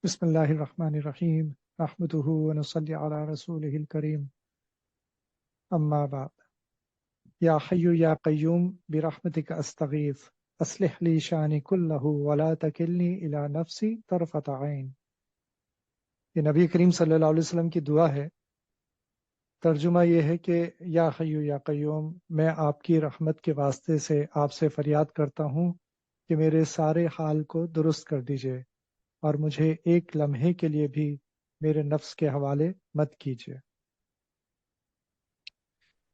بسم اللہ الرحمن الرحیم نحمده ونصلی علی رسولہ الکریم اما بعد یا حی یا قیوم برحمتک استغیث اصلح لی شانی کلہ ولا تکلنی الی نفسی طرفۃ عین۔ یہ نبی کریم صلی اللہ علیہ وسلم کی دعا ہے۔ ترجمہ یہ ہے کہ یا حی یا قیوم، میں آپ کی رحمت کے واسطے سے آپ سے فریاد کرتا ہوں کہ میرے سارے حال کو درست کر دیجئے اور مجھے ایک لمحے کے لیے بھی میرے نفس کے حوالے مت کیجیے۔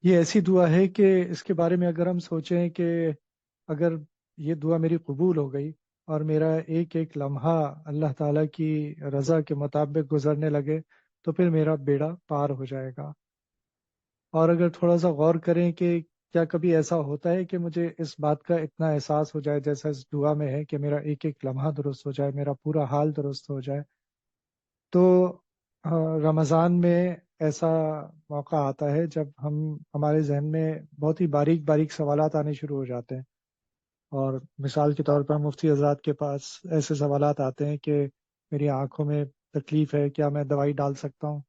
یہ ایسی دعا ہے کہ اس کے بارے میں اگر ہم سوچیں کہ اگر یہ دعا میری قبول ہو گئی اور میرا ایک ایک لمحہ اللہ تعالیٰ کی رضا کے مطابق گزرنے لگے تو پھر میرا بیڑا پار ہو جائے گا۔ اور اگر تھوڑا سا غور کریں کہ کیا کبھی ایسا ہوتا ہے کہ مجھے اس بات کا اتنا احساس ہو جائے جیسا اس دعا میں ہے کہ میرا ایک ایک لمحہ درست ہو جائے، میرا پورا حال درست ہو جائے، تو رمضان میں ایسا موقع آتا ہے جب ہمارے ذہن میں بہت ہی باریک باریک سوالات آنے شروع ہو جاتے ہیں۔ اور مثال کے طور پر مفتی حضرات کے پاس ایسے سوالات آتے ہیں کہ میری آنکھوں میں تکلیف ہے، کیا میں دوائی ڈال سکتا ہوں،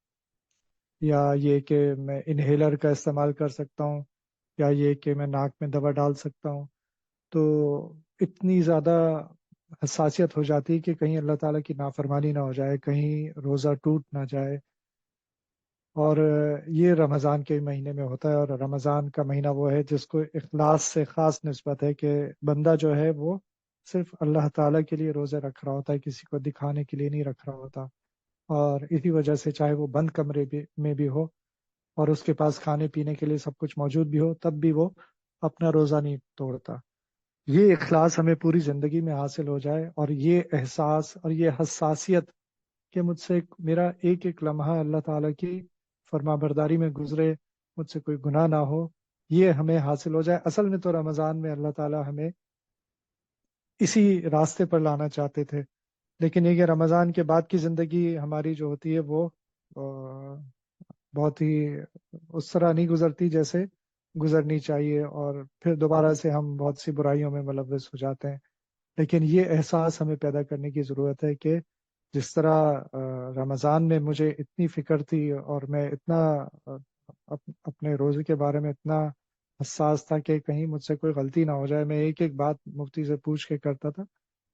یا یہ کہ میں انہیلر کا استعمال کر سکتا ہوں، یا یہ کہ میں ناک میں دوا ڈال سکتا ہوں۔ تو اتنی زیادہ حساسیت ہو جاتی ہے کہ کہیں اللہ تعالیٰ کی نافرمانی نہ ہو جائے، کہیں روزہ ٹوٹ نہ جائے۔ اور یہ رمضان کے مہینے میں ہوتا ہے، اور رمضان کا مہینہ وہ ہے جس کو اخلاص سے خاص نسبت ہے کہ بندہ جو ہے وہ صرف اللہ تعالیٰ کے لیے روزے رکھ رہا ہوتا ہے، کسی کو دکھانے کے لیے نہیں رکھ رہا ہوتا۔ اور اسی وجہ سے چاہے وہ بند کمرے میں بھی ہو اور اس کے پاس کھانے پینے کے لیے سب کچھ موجود بھی ہو، تب بھی وہ اپنا روزہ نہیں توڑتا۔ یہ اخلاص ہمیں پوری زندگی میں حاصل ہو جائے، اور یہ احساس اور یہ حساسیت کہ مجھ سے میرا ایک ایک لمحہ اللہ تعالیٰ کی فرما برداری میں گزرے، مجھ سے کوئی گناہ نہ ہو، یہ ہمیں حاصل ہو جائے۔ اصل میں تو رمضان میں اللہ تعالیٰ ہمیں اسی راستے پر لانا چاہتے تھے، لیکن یہ کہ رمضان کے بعد کی زندگی ہماری جو ہوتی ہے وہ بہت ہی اس طرح نہیں گزرتی جیسے گزرنی چاہیے، اور پھر دوبارہ سے ہم بہت سی برائیوں میں ملوث ہو جاتے ہیں۔ لیکن یہ احساس ہمیں پیدا کرنے کی ضرورت ہے کہ جس طرح رمضان میں مجھے اتنی فکر تھی اور میں اتنا اپنے روزے کے بارے میں اتنا حساس تھا کہ کہیں مجھ سے کوئی غلطی نہ ہو جائے، میں ایک ایک بات مفتی سے پوچھ کے کرتا تھا،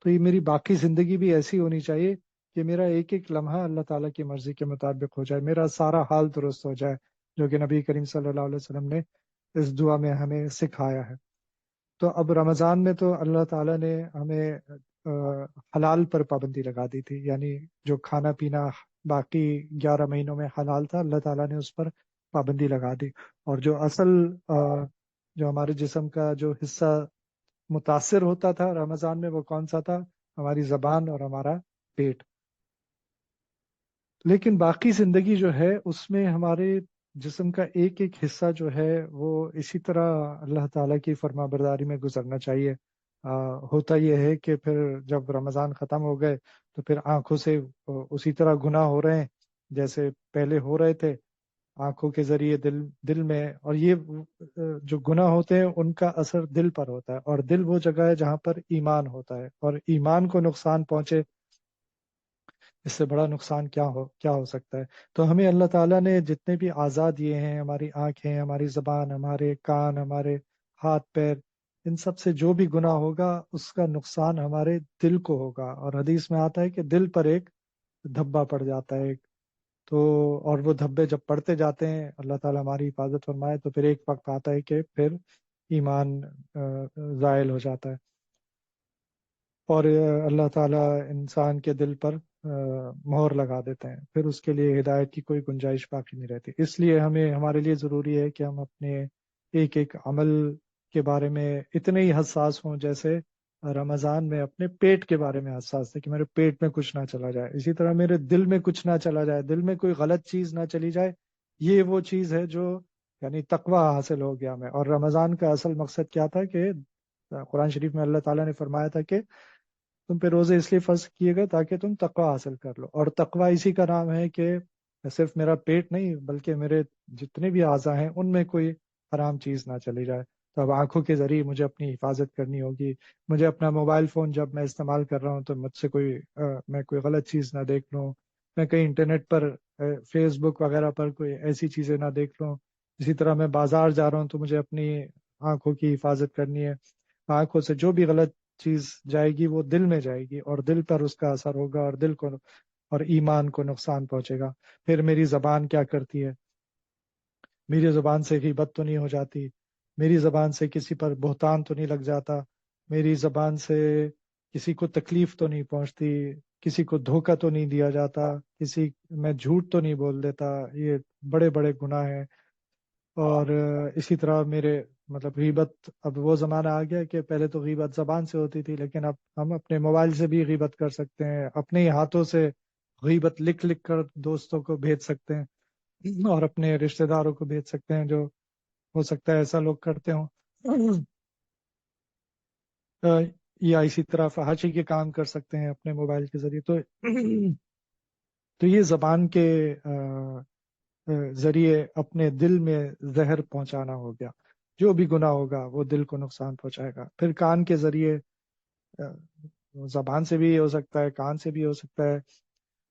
تو یہ میری باقی زندگی بھی ایسی ہونی چاہیے کہ میرا ایک ایک لمحہ اللہ تعالیٰ کی مرضی کے مطابق ہو جائے، میرا سارا حال درست ہو جائے، جو کہ نبی کریم صلی اللہ علیہ وسلم نے اس دعا میں ہمیں سکھایا ہے۔ تو اب رمضان میں تو اللہ تعالیٰ نے ہمیں حلال پر پابندی لگا دی تھی، یعنی جو کھانا پینا باقی 11 مہینوں میں حلال تھا، اللہ تعالیٰ نے اس پر پابندی لگا دی۔ اور جو اصل جو ہمارے جسم کا جو حصہ متاثر ہوتا تھا رمضان میں، وہ کون سا تھا؟ ہماری زبان اور ہمارا پیٹ۔ لیکن باقی زندگی جو ہے اس میں ہمارے جسم کا ایک ایک حصہ جو ہے وہ اسی طرح اللہ تعالیٰ کی فرما برداری میں گزرنا چاہیے۔ ہوتا یہ ہے کہ پھر جب رمضان ختم ہو گئے تو پھر آنکھوں سے اسی طرح گناہ ہو رہے ہیں جیسے پہلے ہو رہے تھے، آنکھوں کے ذریعے دل میں، اور یہ جو گناہ ہوتے ہیں ان کا اثر دل پر ہوتا ہے، اور دل وہ جگہ ہے جہاں پر ایمان ہوتا ہے، اور ایمان کو نقصان پہنچے اس سے بڑا نقصان کیا ہو سکتا ہے۔ تو ہمیں اللہ تعالیٰ نے جتنے بھی اعضاء دیے ہیں، ہماری آنکھیں، ہماری زبان، ہمارے کان، ہمارے ہاتھ پیر، ان سب سے جو بھی گناہ ہوگا اس کا نقصان ہمارے دل کو ہوگا۔ اور حدیث میں آتا ہے کہ دل پر ایک دھبا پڑ جاتا ہے تو، اور وہ دھبے جب پڑتے جاتے ہیں، اللہ تعالیٰ ہماری حفاظت فرمائے، تو پھر ایک وقت آتا ہے کہ پھر ایمان زائل ہو جاتا ہے، اور اللہ تعالیٰ انسان کے دل پر مہر لگا دیتے ہیں، پھر اس کے لیے ہدایت کی کوئی گنجائش باقی نہیں رہتی۔ اس لیے ہمارے لیے ضروری ہے کہ ہم اپنے ایک ایک عمل کے بارے میں اتنے ہی حساس ہوں جیسے رمضان میں اپنے پیٹ کے بارے میں حساس تھے کہ میرے پیٹ میں کچھ نہ چلا جائے، اسی طرح میرے دل میں کچھ نہ چلا جائے، دل میں کوئی غلط چیز نہ چلی جائے۔ یہ وہ چیز ہے جو یعنی تقوی حاصل ہو گیا میں۔ اور رمضان کا اصل مقصد کیا تھا کہ قرآن شریف میں اللہ تعالیٰ نے فرمایا تھا کہ تم پہ روزے اس لیے فرض کیے گئے تاکہ تم تقوی حاصل کر لو، اور تقوی اسی کا نام ہے کہ صرف میرا پیٹ نہیں بلکہ میرے جتنے بھی اعضاء ہیں ان میں کوئی حرام چیز نہ چلی جائے۔ تو اب آنکھوں کے ذریعے مجھے اپنی حفاظت کرنی ہوگی. مجھے اپنا موبائل فون جب میں استعمال کر رہا ہوں تو مجھ سے میں کوئی غلط چیز نہ دیکھ لوں. میں کہیں انٹرنیٹ پر فیس بک وغیرہ پر کوئی ایسی چیزیں نہ دیکھ لوں. اسی طرح میں بازار جا رہا ہوں تو مجھے اپنی آنکھوں کی حفاظت کرنی ہے. آنکھوں سے جو بھی غلط چیز جائے گی وہ دل میں جائے گی اور دل پر اس کا اثر ہوگا اور دل کو اور ایمان کو نقصان پہنچے گا. پھر میری زبان کیا کرتی ہے؟ میری زبان سے غیبت تو نہیں ہو جاتی؟ میری زبان سے کسی پر بہتان تو نہیں لگ جاتا؟ میری زبان سے کسی کو تکلیف تو نہیں پہنچتی؟ کسی کو دھوکہ تو نہیں دیا جاتا؟ میں جھوٹ تو نہیں بول دیتا؟ یہ بڑے بڑے گناہ ہیں. اور اسی طرح میرے مطلب غیبت، اب وہ زمانہ آ گیا کہ پہلے تو غیبت زبان سے ہوتی تھی، لیکن اب ہم اپنے موبائل سے بھی غیبت کر سکتے ہیں. اپنے ہی ہاتھوں سے غیبت لکھ لکھ کر دوستوں کو بھیج سکتے ہیں اور اپنے رشتہ داروں کو بھیج سکتے ہیں، جو ہو سکتا ہے ایسا لوگ کرتے ہوں. یا اسی طرح فحاشی کے کام کر سکتے ہیں اپنے موبائل کے ذریعے. تو یہ زبان کے ذریعے اپنے دل میں زہر پہنچانا ہو گیا. جو بھی گناہ ہوگا وہ دل کو نقصان پہنچائے گا. پھر کان کے ذریعے، زبان سے بھی ہو سکتا ہے، کان سے بھی ہو سکتا ہے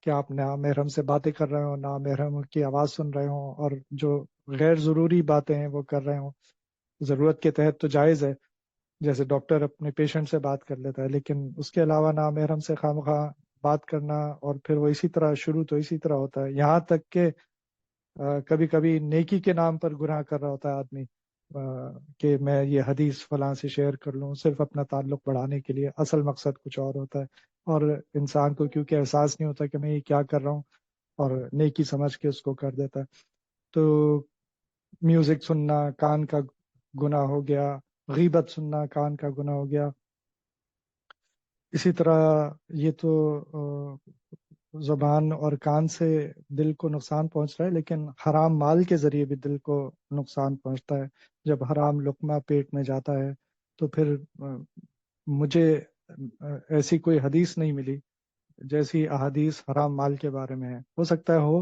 کہ آپ نامحرم سے باتیں کر رہے ہوں، نامحرم کی آواز سن رہے ہوں، اور جو غیر ضروری باتیں ہیں وہ کر رہے ہوں. ضرورت کے تحت تو جائز ہے، جیسے ڈاکٹر اپنے پیشنٹ سے بات کر لیتا ہے، لیکن اس کے علاوہ نامحرم سے خواہ بات کرنا، اور پھر وہ اسی طرح شروع تو اسی طرح ہوتا ہے، یہاں تک کہ کبھی کبھی نیکی کے نام پر گناہ کر رہا ہوتا ہے آدمی، کہ میں یہ حدیث فلاں سے شیئر کر لوں صرف اپنا تعلق بڑھانے کے لیے. اصل مقصد کچھ اور ہوتا ہے، اور انسان کو کیونکہ احساس نہیں ہوتا کہ میں یہ کیا کر رہا ہوں، اور نیکی سمجھ کے اس کو کر دیتا ہے. تو میوزک سننا کان کا گناہ ہو گیا، غیبت سننا کان کا گناہ ہو گیا. اسی طرح یہ تو زبان اور کان سے دل کو نقصان پہنچ رہا ہے، لیکن حرام مال کے ذریعے بھی دل کو نقصان پہنچتا ہے. جب حرام لقمہ پیٹ میں جاتا ہے تو پھر مجھے ایسی کوئی حدیث نہیں ملی جیسی احادیث حرام مال کے بارے میں ہے. ہو سکتا ہے ہو،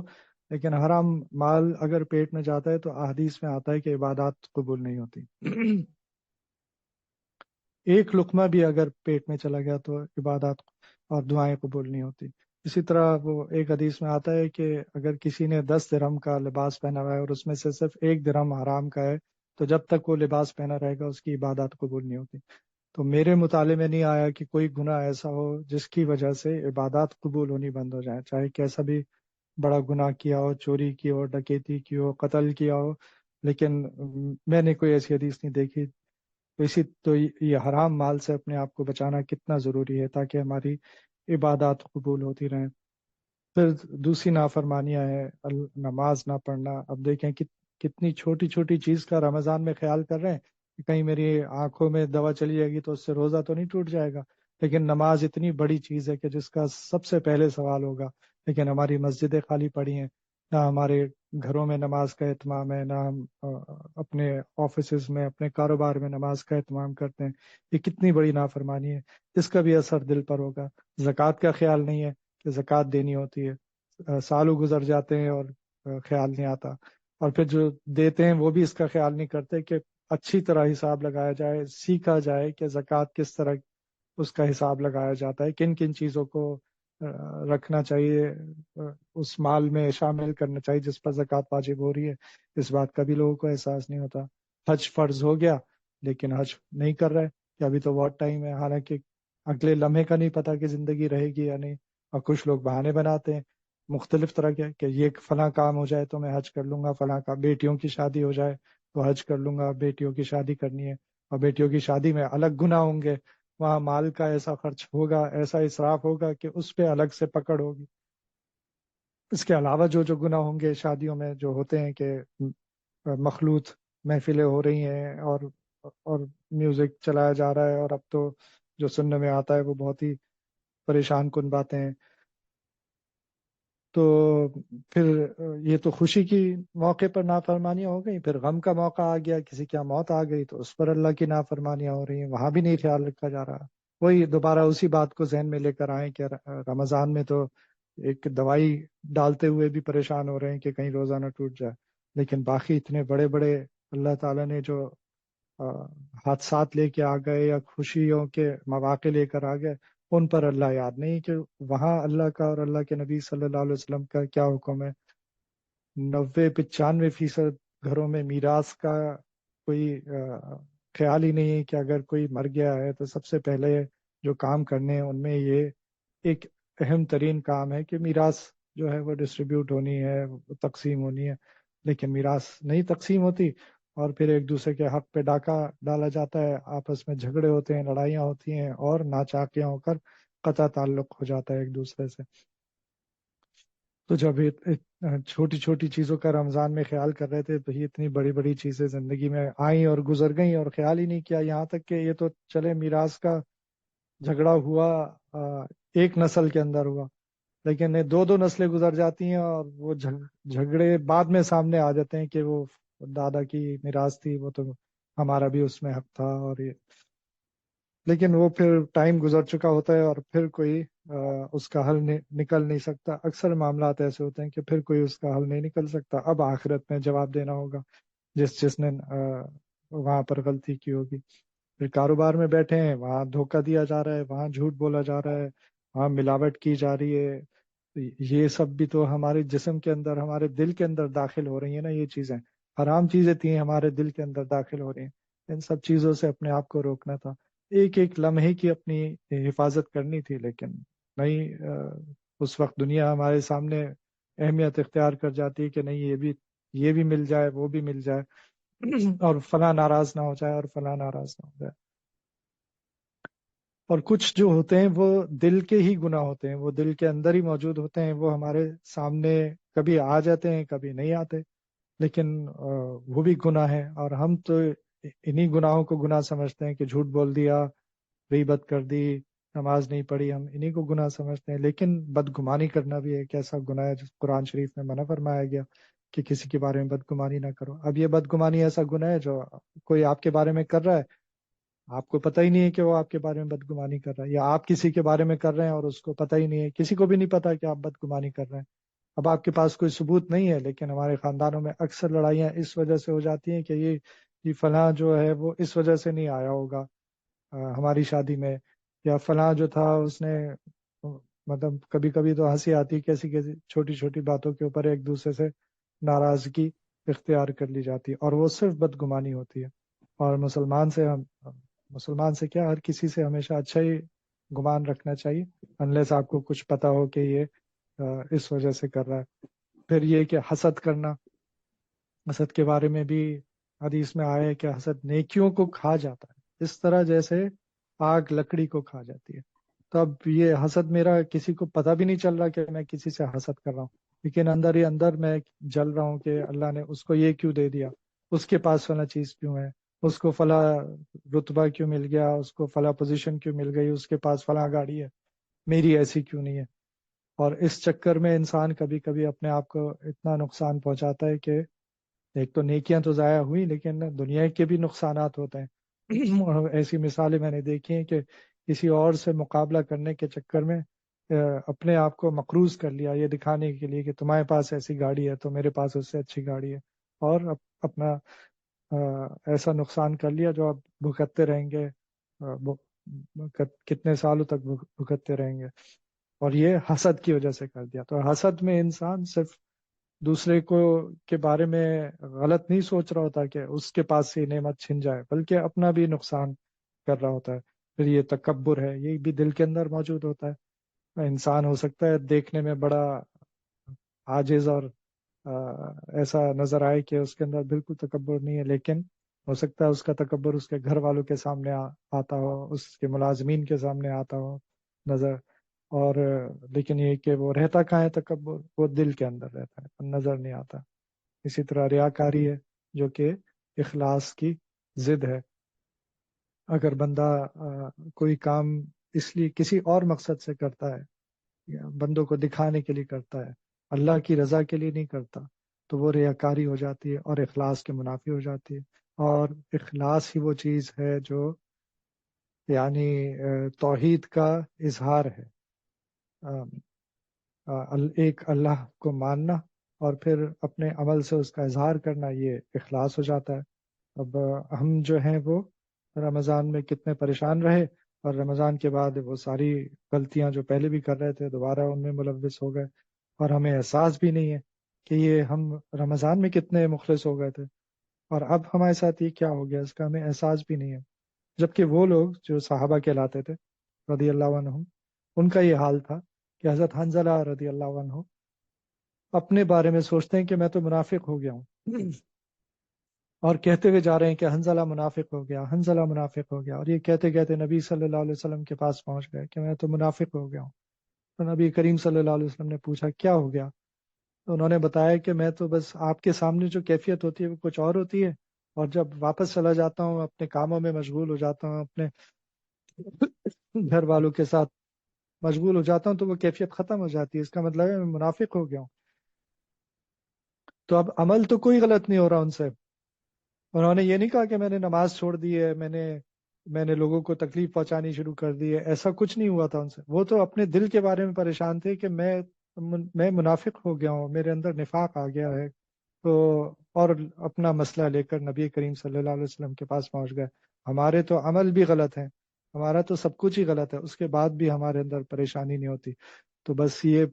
لیکن حرام مال اگر پیٹ میں جاتا ہے تو احادیث میں آتا ہے کہ عبادات قبول نہیں ہوتی. ایک لقمہ بھی اگر پیٹ میں چلا گیا تو عبادات اور دعائیں قبول نہیں ہوتی. اسی طرح وہ ایک حدیث میں آتا ہے کہ اگر کسی نے 10 درہم کا لباس پہنا ہوا ہے اور اس میں سے صرف 1 درہم حرام کا ہے، تو جب تک وہ لباس پہنا رہے گا اس کی عبادات قبول نہیں ہوتی. تو میرے مطالعے میں نہیں آیا کہ کوئی گناہ ایسا ہو جس کی وجہ سے عبادات قبول ہونی بند ہو جائیں، چاہے کیسا بھی بڑا گناہ کیا ہو، چوری کی ہو، ڈکیتی کی ہو، قتل کیا ہو، لیکن میں نے کوئی ایسی حدیث نہیں دیکھی. تو یہ حرام مال سے اپنے آپ کو بچانا کتنا ضروری ہے تاکہ ہماری عبادات قبول ہوتی رہیں. پھر دوسری نافرمانیاں ہیں نماز نہ پڑھنا. اب دیکھیں کتنی چھوٹی چھوٹی چیز کا رمضان میں خیال کر رہے ہیں کہ کہیں میری آنکھوں میں دوا چلی جائے گی تو اس سے روزہ تو نہیں ٹوٹ جائے گا، لیکن نماز اتنی بڑی چیز ہے کہ جس کا سب سے پہلے سوال ہوگا. لیکن ہماری مسجدیں خالی پڑی ہیں، نہ ہمارے گھروں میں نماز کا اہتمام ہے، نہ ہم اپنے آفیسز میں، اپنے کاروبار میں نماز کا اہتمام کرتے ہیں. یہ کتنی بڑی نافرمانی ہے، اس کا بھی اثر دل پر ہوگا. زکوٰۃ کا خیال نہیں ہے کہ زکوٰۃ دینی ہوتی ہے، سالوں گزر جاتے ہیں اور خیال نہیں آتا. اور پھر جو دیتے ہیں وہ بھی اس کا خیال نہیں کرتے کہ اچھی طرح حساب لگایا جائے، سیکھا جائے کہ زکوٰۃ کس طرح اس کا حساب لگایا جاتا ہے، کن کن چیزوں کو رکھنا چاہیے، اس مال میں شامل کرنا چاہیے جس پر زکوٰۃ واجب ہو رہی ہے. اس بات کا بھی لوگوں کو احساس نہیں ہوتا. حج فرض ہو گیا لیکن حج نہیں کر رہے کہ ابھی تو بہت ٹائم ہے، حالانکہ اگلے لمحے کا نہیں پتا کہ زندگی رہے گی یا نہیں. اور کچھ لوگ بہانے بناتے ہیں مختلف طرح کے کہ یہ فلاں کام ہو جائے تو میں حج کر لوں گا، فلاں کا بیٹیوں کی شادی ہو جائے تو حج کر لوں گا. بیٹیوں کی شادی کرنی ہے اور بیٹیوں کی شادی میں الگ گناہ ہوں گے، وہاں مال کا ایسا خرچ ہوگا، ایسا اسراف ہوگا کہ اس پہ الگ سے پکڑ ہوگی. اس کے علاوہ جو گناہ ہوں گے شادیوں میں جو ہوتے ہیں کہ مخلوط محفلیں ہو رہی ہیں اور میوزک چلایا جا رہا ہے، اور اب تو جو سننے میں آتا ہے وہ بہت ہی پریشان کن باتیں ہیں. تو پھر یہ تو خوشی کی موقع پر نافرمانیاں ہو گئی، پھر غم کا موقع آ گیا، کسی کی موت آ گئی تو اس پر اللہ کی نافرمانیاں ہو رہی ہیں، وہاں بھی نہیں خیال رکھا جا رہا. وہی دوبارہ اسی بات کو ذہن میں لے کر آئیں کہ رمضان میں تو ایک دوائی ڈالتے ہوئے بھی پریشان ہو رہے ہیں کہ کہیں روزہ نہ ٹوٹ جائے، لیکن باقی اتنے بڑے بڑے اللہ تعالیٰ نے جو حادثات لے کے آ گئے یا خوشیوں کے مواقع لے کر آ گئے، ان پر اللہ یاد نہیں کہ وہاں اللہ کا اور اللہ کے نبی صلی اللہ علیہ وسلم کا کیا حکم ہے۔ 95% گھروں میں میراث کا کوئی خیال ہی نہیں ہے کہ اگر کوئی مر گیا ہے تو سب سے پہلے جو کام کرنے ہیں ان میں یہ ایک اہم ترین کام ہے کہ میراث جو ہے وہ ڈسٹریبیوٹ ہونی ہے، وہ تقسیم ہونی ہے، لیکن میراث نہیں تقسیم ہوتی، اور پھر ایک دوسرے کے حق پہ ڈاکہ ڈالا جاتا ہے، آپس میں جھگڑے ہوتے ہیں، لڑائیاں ہوتی ہیں، اور ناچاکیاں ہو کر قطع تعلق ہو جاتا ہے ایک دوسرے سے۔ تو جب چھوٹی چھوٹی چیزوں کا رمضان میں خیال کر رہے تھے، تو یہ اتنی بڑی بڑی چیزیں زندگی میں آئیں اور گزر گئیں اور خیال ہی نہیں کیا، یہاں تک کہ یہ تو چلے میراث کا جھگڑا ہوا ایک نسل کے اندر ہوا، لیکن یہ دو دو نسلیں گزر جاتی ہیں اور وہ جھگڑے بعد میں سامنے آ جاتے ہیں کہ وہ دادا کی میراث تھی، وہ تو ہمارا بھی اس میں حق تھا، اور یہ لیکن وہ پھر ٹائم گزر چکا ہوتا ہے اور پھر کوئی اس کا حل نکل نہیں سکتا۔ اکثر معاملات ایسے ہوتے ہیں کہ پھر کوئی اس کا حل نہیں نکل سکتا، اب آخرت میں جواب دینا ہوگا جس نے وہاں پر غلطی کی ہوگی۔ پھر کاروبار میں بیٹھے ہیں، وہاں دھوکہ دیا جا رہا ہے، وہاں جھوٹ بولا جا رہا ہے، وہاں ملاوٹ کی جا رہی ہے، یہ سب بھی تو ہمارے جسم کے اندر، ہمارے دل کے اندر داخل ہو رہی ہیں نا، یہ چیزیں حرام چیزیں تھیں، ہمارے دل کے اندر داخل ہو رہی ہیں۔ ان سب چیزوں سے اپنے آپ کو روکنا تھا، ایک ایک لمحے کی اپنی حفاظت کرنی تھی، لیکن نہیں، اس وقت دنیا ہمارے سامنے اہمیت اختیار کر جاتی ہے کہ نہیں، یہ بھی مل جائے، وہ بھی مل جائے، اور فلاں ناراض نہ ہو جائے، اور فلاں ناراض نہ ہو جائے۔ اور کچھ جو ہوتے ہیں وہ دل کے ہی گناہ ہوتے ہیں، وہ دل کے اندر ہی موجود ہوتے ہیں، وہ ہمارے سامنے کبھی آ جاتے ہیں، کبھی نہیں آتے، لیکن وہ بھی گناہ ہے، اور ہم تو انہی گناہوں کو گناہ سمجھتے ہیں کہ جھوٹ بول دیا، غیبت کر دی، نماز نہیں پڑھی، ہم انہی کو گناہ سمجھتے ہیں۔ لیکن بدگمانی کرنا بھی ایک ایسا گناہ ہے جس قرآن شریف میں منع فرمایا گیا کہ کسی کے بارے میں بدگمانی نہ کرو۔ اب یہ بدگمانی ایسا گناہ ہے جو کوئی آپ کے بارے میں کر رہا ہے، آپ کو پتہ ہی نہیں ہے کہ وہ آپ کے بارے میں بدگمانی کر رہا ہے، یا آپ کسی کے بارے میں کر رہے ہیں اور اس کو پتہ ہی نہیں ہے، کسی کو بھی نہیں پتا کہ آپ بدگمانی کر رہے ہیں۔ اب آپ کے پاس کوئی ثبوت نہیں ہے، لیکن ہمارے خاندانوں میں اکثر لڑائیاں اس وجہ سے ہو جاتی ہیں کہ یہ فلاں جو ہے وہ اس وجہ سے نہیں آیا ہوگا ہماری شادی میں، یا فلاں جو تھا اس نے مطلب کبھی کبھی تو ہنسی آتی، کیسی کیسی چھوٹی چھوٹی باتوں کے اوپر ایک دوسرے سے ناراضگی اختیار کر لی جاتی ہے، اور وہ صرف بدگمانی ہوتی ہے۔ اور مسلمان سے کیا، ہر کسی سے ہمیشہ اچھا ہی گمان رکھنا چاہیے، انلیس آپ کو کچھ پتا ہو کہ یہ اس وجہ سے کر رہا ہے۔ پھر یہ کہ حسد کرنا، حسد کے بارے میں بھی حدیث میں آیا ہے کہ حسد نیکیوں کو کھا جاتا ہے، اس طرح جیسے آگ لکڑی کو کھا جاتی ہے۔ تو اب یہ حسد میرا کسی کو پتہ بھی نہیں چل رہا کہ میں کسی سے حسد کر رہا ہوں، لیکن اندر ہی اندر میں جل رہا ہوں کہ اللہ نے اس کو یہ کیوں دے دیا، اس کے پاس فلاں چیز کیوں ہے، اس کو فلاں رتبہ کیوں مل گیا، اس کو فلاں پوزیشن کیوں مل گئی، اس کے پاس فلاں گاڑی ہے، میری ایسی کیوں نہیں ہے۔ اور اس چکر میں انسان کبھی کبھی اپنے آپ کو اتنا نقصان پہنچاتا ہے کہ ایک تو نیکیاں تو ضائع ہوئی، لیکن دنیا کے بھی نقصانات ہوتے ہیں۔ اور ایسی مثالیں میں نے دیکھی ہیں کہ کسی اور سے مقابلہ کرنے کے چکر میں اپنے آپ کو مقروض کر لیا، یہ دکھانے کے لیے کہ تمہارے پاس ایسی گاڑی ہے تو میرے پاس اس سے اچھی گاڑی ہے، اور اپنا ایسا نقصان کر لیا جو آپ بھگتتے رہیں گے، کتنے سالوں تک بھگتتے رہیں گے۔ اور یہ حسد کی وجہ سے کر دیا۔ تو حسد میں انسان صرف دوسرے کو کے بارے میں غلط نہیں سوچ رہا ہوتا کہ اس کے پاس سے نعمت چھن جائے، بلکہ اپنا بھی نقصان کر رہا ہوتا ہے۔ پھر یہ تکبر ہے، یہ بھی دل کے اندر موجود ہوتا ہے۔ انسان ہو سکتا ہے دیکھنے میں بڑا عاجز اور ایسا نظر آئے کہ اس کے اندر بالکل تکبر نہیں ہے، لیکن ہو سکتا ہے اس کا تکبر اس کے گھر والوں کے سامنے آتا ہو، اس کے ملازمین کے سامنے آتا ہو نظر، اور لیکن یہ کہ وہ رہتا کہاں ہے تکبر، وہ دل کے اندر رہتا ہے، نظر نہیں آتا۔ اسی طرح ریاکاری ہے جو کہ اخلاص کی ضد ہے۔ اگر بندہ کوئی کام اس لیے کسی اور مقصد سے کرتا ہے، یا بندوں کو دکھانے کے لیے کرتا ہے، اللہ کی رضا کے لیے نہیں کرتا، تو وہ ریاکاری ہو جاتی ہے اور اخلاص کے منافی ہو جاتی ہے۔ اور اخلاص ہی وہ چیز ہے جو یعنی توحید کا اظہار ہے، ایک اللہ کو ماننا اور پھر اپنے عمل سے اس کا اظہار کرنا، یہ اخلاص ہو جاتا ہے۔ اب ہم جو ہیں وہ رمضان میں کتنے پریشان رہے، اور رمضان کے بعد وہ ساری غلطیاں جو پہلے بھی کر رہے تھے دوبارہ ان میں ملوث ہو گئے، اور ہمیں احساس بھی نہیں ہے کہ یہ ہم رمضان میں کتنے مخلص ہو گئے تھے، اور اب ہمارے ساتھ یہ کیا ہو گیا اس کا ہمیں احساس بھی نہیں ہے۔ جبکہ وہ لوگ جو صحابہ کہلاتے تھے رضی اللہ عنہم، ان کا یہ حال تھا کہ حضرت حنزلہ رضی اللہ عنہ اپنے بارے میں سوچتے ہیں کہ میں تو منافق ہو گیا ہوں، اور کہتے ہوئے جا رہے ہیں کہ حنزلہ منافق ہو گیا، حنزلہ منافق ہو گیا، اور یہ کہتے کہتے نبی صلی اللہ علیہ وسلم کے پاس پہنچ گئے کہ میں تو منافق ہو گیا ہوں۔ تو نبی کریم صلی اللہ علیہ وسلم نے پوچھا کیا ہو گیا؟ تو انہوں نے بتایا کہ میں تو بس آپ کے سامنے جو کیفیت ہوتی ہے وہ کچھ اور ہوتی ہے، اور جب واپس چلا جاتا ہوں اپنے کاموں میں مشغول ہو جاتا ہوں، اپنے گھر والوں کے ساتھ مشغول ہو جاتا ہوں، تو وہ کیفیت ختم ہو جاتی ہے، اس کا مطلب ہے میں منافق ہو گیا ہوں۔ تو اب عمل تو کوئی غلط نہیں ہو رہا ان سے، انہوں نے یہ نہیں کہا کہ میں نے نماز چھوڑ دی ہے، میں نے لوگوں کو تکلیف پہنچانی شروع کر دی ہے، ایسا کچھ نہیں ہوا تھا ان سے، وہ تو اپنے دل کے بارے میں پریشان تھے کہ میں منافق ہو گیا ہوں، میرے اندر نفاق آ گیا ہے۔ تو اور اپنا مسئلہ لے کر نبی کریم صلی اللہ علیہ وسلم کے پاس پہنچ گئے۔ ہمارے تو عمل بھی غلط ہیں، ہمارا تو سب کچھ ہی غلط ہے، اس کے بعد بھی ہمارے اندر پریشانی نہیں ہوتی۔ تو بس یہ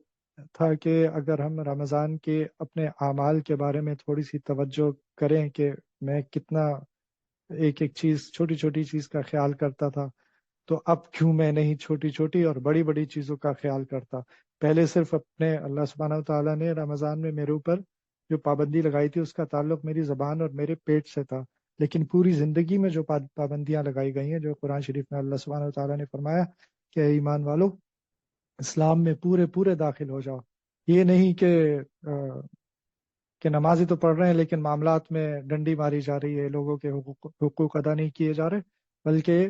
تھا کہ اگر ہم رمضان کے اپنے اعمال کے بارے میں تھوڑی سی توجہ کریں کہ میں کتنا ایک ایک چیز، چھوٹی چھوٹی چیز کا خیال کرتا تھا، تو اب کیوں میں نہیں چھوٹی چھوٹی اور بڑی بڑی چیزوں کا خیال کرتا۔ پہلے صرف اپنے اللہ سبحانہ تعالیٰ نے رمضان میں میرے اوپر جو پابندی لگائی تھی اس کا تعلق میری زبان اور میرے پیٹ سے تھا، لیکن پوری زندگی میں جو پابندیاں لگائی گئی ہیں، جو قرآن شریف میں اللہ سبحانہ تعالیٰ نے فرمایا کہ اے ایمان والو اسلام میں پورے پورے داخل ہو جاؤ، یہ نہیں کہ نمازی تو پڑھ رہے ہیں لیکن معاملات میں ڈنڈی ماری جا رہی ہے، لوگوں کے حقوق ادا نہیں کیے جا رہے، بلکہ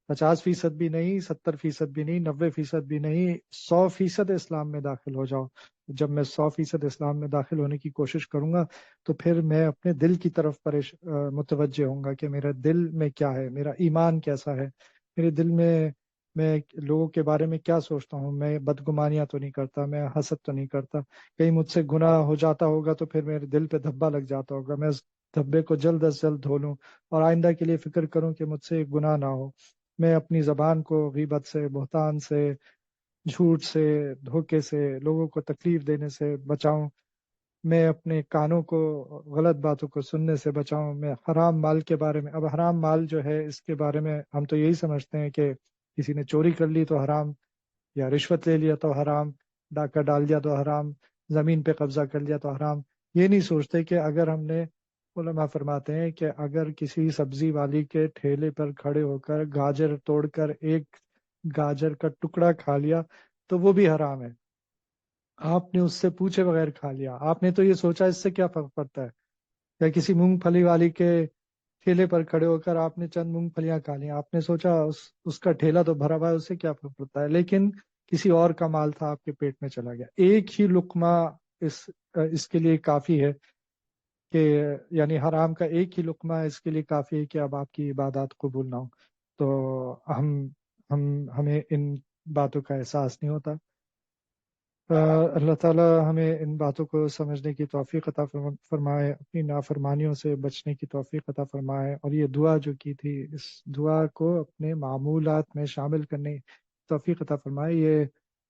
50% بھی نہیں، 70% بھی نہیں، 90% بھی نہیں، 100% اسلام میں داخل ہو جاؤ۔ جب میں 100% اسلام میں داخل ہونے کی کوشش کروں گا تو پھر میں اپنے دل کی طرف متوجہ ہوں گا کہ میرا دل میں کیا ہے، میرا ایمان کیسا ہے، میرے دل میں لوگوں کے بارے میں کیا سوچتا ہوں، میں بدگمانیاں تو نہیں کرتا، میں حسد تو نہیں کرتا، کہیں مجھ سے گناہ ہو جاتا ہوگا تو پھر میرے دل پہ دھبا لگ جاتا ہوگا، میں اس دھبے کو جلد از جلد دھو لوں اور آئندہ کے لیے فکر کروں کہ مجھ سے گناہ نہ ہو، میں اپنی زبان کو غیبت سے، بہتان سے، جھوٹ سے، دھوکے سے، لوگوں کو تکلیف دینے سے بچاؤں، میں اپنے کانوں کو غلط باتوں کو سننے سے بچاؤں، میں حرام مال کے بارے میں، اب حرام مال جو ہے اس کے بارے میں ہم تو یہی سمجھتے ہیں کہ کسی نے چوری کر لی تو حرام، یا رشوت لے لیا تو حرام، ڈاکہ ڈال دیا تو حرام، زمین پہ قبضہ کر لیا تو حرام۔ یہ نہیں سوچتے کہ اگر ہم نے، علماء فرماتے ہیں کہ اگر کسی سبزی والی کے ٹھیلے پر کھڑے ہو کر گاجر توڑ کر ایک گاجر کا ٹکڑا کھا لیا تو وہ بھی حرام ہے، آپ نے اس سے پوچھے بغیر کھا لیا، آپ نے تو یہ سوچا اس سے کیا فرق پڑتا ہے، یا کسی مونگ پھلی والی کے ٹھیلے پر کھڑے ہو کر آپ نے چند مونگ پھلیاں کھا لیا، آپ نے سوچا اس کا ٹھیلا تو بھرا ہوا ہے، اس سے کیا فرق پڑتا ہے، لیکن کسی اور کا مال تھا آپ کے پیٹ میں چلا گیا۔ ایک ہی لقمہ اس کے لیے کافی ہے کہ، یعنی حرام کا ایک ہی لقمہ اس کے لیے کافی ہے کہ اب آپ کی عبادات قبول نہ ہو۔ تو ہم ہمیں ان باتوں کا احساس نہیں ہوتا۔ اللہ تعالی ہمیں ان باتوں کو سمجھنے کی توفیق عطا فرمائے، اپنی نافرمانیوں سے بچنے کی توفیق عطا فرمائے، اور یہ دعا جو کی تھی اس دعا کو اپنے معمولات میں شامل کرنے کی توفیق عطا فرمائے۔ یہ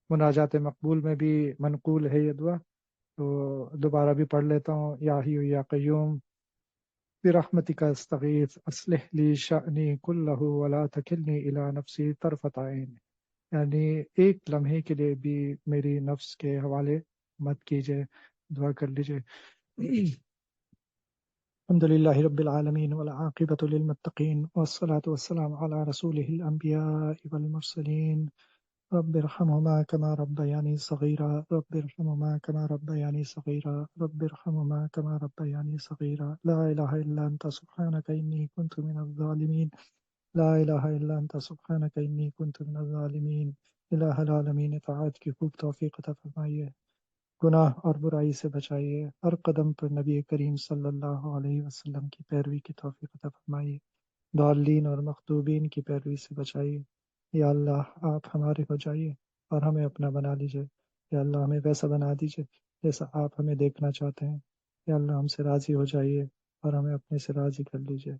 مناجات مقبول میں بھی منقول ہے یہ دعا، تو دوبارہ بھی پڑھ لیتا ہوں۔ یا حی یا قیوم برحمتک استغیث اصلح لی شأنی کلہ ولا تکلنی الی نفسی طرفۃ عین، یعنی ایک لمحے کے لیے بھی میری نفس کے حوالے مت کیجیے، دعا کر لیجیے۔ الحمد للہ رب العالمین والعاقبۃ للمتقین والصلاة والسلام علی رسولہ الانبیاء والمرسلین، رب ارحمہما کما ربیانی صغیرا، رب ارحمہما کما ربیانی صغیرا، رب ارحمہما کما ربیانی صغیرا، لا الہ الا انت سبحانک انی کنت من الظالمین، لا الہ الا انت سبحانک انی کنت من الظالمین۔ الہ العالمین اطاعت کی خوب توفیق عطا فرمائیے، گناہ اور برائی سے بچائیے، ہر قدم پر نبی کریم صلی اللہ علیہ وسلم کی پیروی کی توفیق عطا فرمائیے، ضالین اور مخطوبین کی پیروی سے بچائیے۔ یا اللہ آپ ہمارے ہو جائیے اور ہمیں اپنا بنا لیجیے، یا اللہ ہمیں ویسا بنا دیجیے جیسا آپ ہمیں دیکھنا چاہتے ہیں، یا اللہ ہم سے راضی ہو جائیے اور ہمیں اپنے سے راضی کر لیجیے۔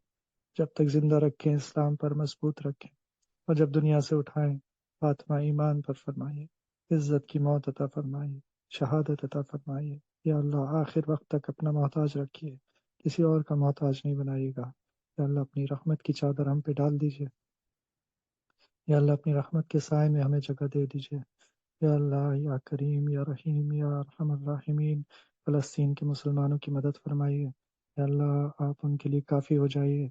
جب تک زندہ رکھیں اسلام پر مضبوط رکھیں، اور جب دنیا سے اٹھائیں فاطمہ ایمان پر فرمائیے، عزت کی موت عطا فرمائیے، شہادت عطا فرمائیے۔ یا اللہ آخر وقت تک اپنا محتاج رکھیے، کسی اور کا محتاج نہیں بنائیے گا۔ یا اللہ اپنی رحمت کی چادر ہم پہ ڈال دیجیے، یا اللہ اپنی رحمت کے سائے میں ہمیں جگہ دے دیجیے۔ یا اللہ یا کریم یا رحیم یا ارحم الراحمین، فلسطین کے مسلمانوں کی مدد فرمائیے۔ یا اللہ آپ ان کے لیے کافی ہو جائیے۔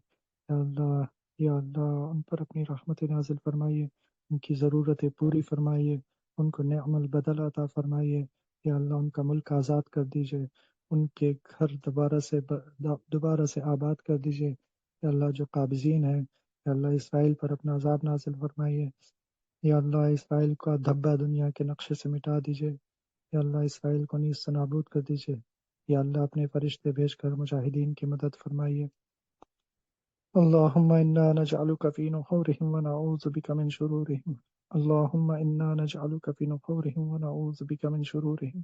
یا اللہ ان پر اپنی رحمت نازل فرمائیے، ان کی ضرورتیں پوری فرمائیے، ان کو نعم البدل عطا فرمائیے۔ یا اللہ ان کا ملک آزاد کر دیجیے، ان کے گھر دوبارہ سے آباد کر دیجیے۔ یا اللہ جو قابضین ہیں، یا اللہ اسرائیل پر اپنا عذاب نازل فرمائیے۔ یا اللہ اسرائیل کا دھبہ دنیا کے نقشے سے مٹا دیجیے۔ یا اللہ اسرائیل کو نیز سے نابود کر دیجیے۔ یا اللہ اپنے فرشتے بھیج کر مجاہدین کی مدد فرمائیے۔ اللہم انا نجعلک فی نحورہم ونعوذ بک من شرورہم۔ اللہم انا نجعلک فی نحورہم ونعوذ بک من شرورہم۔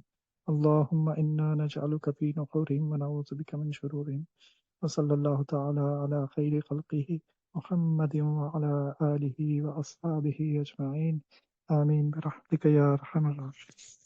اللہم انا نجعلک فی نحورہم ونعوذ بک من شرورہم۔ وصلی اللہ تعالی علی خیر خلقہ محمد وعلی آلہ واصحابہ اجمعین، آمین برحمتک یا ارحم الراحمین۔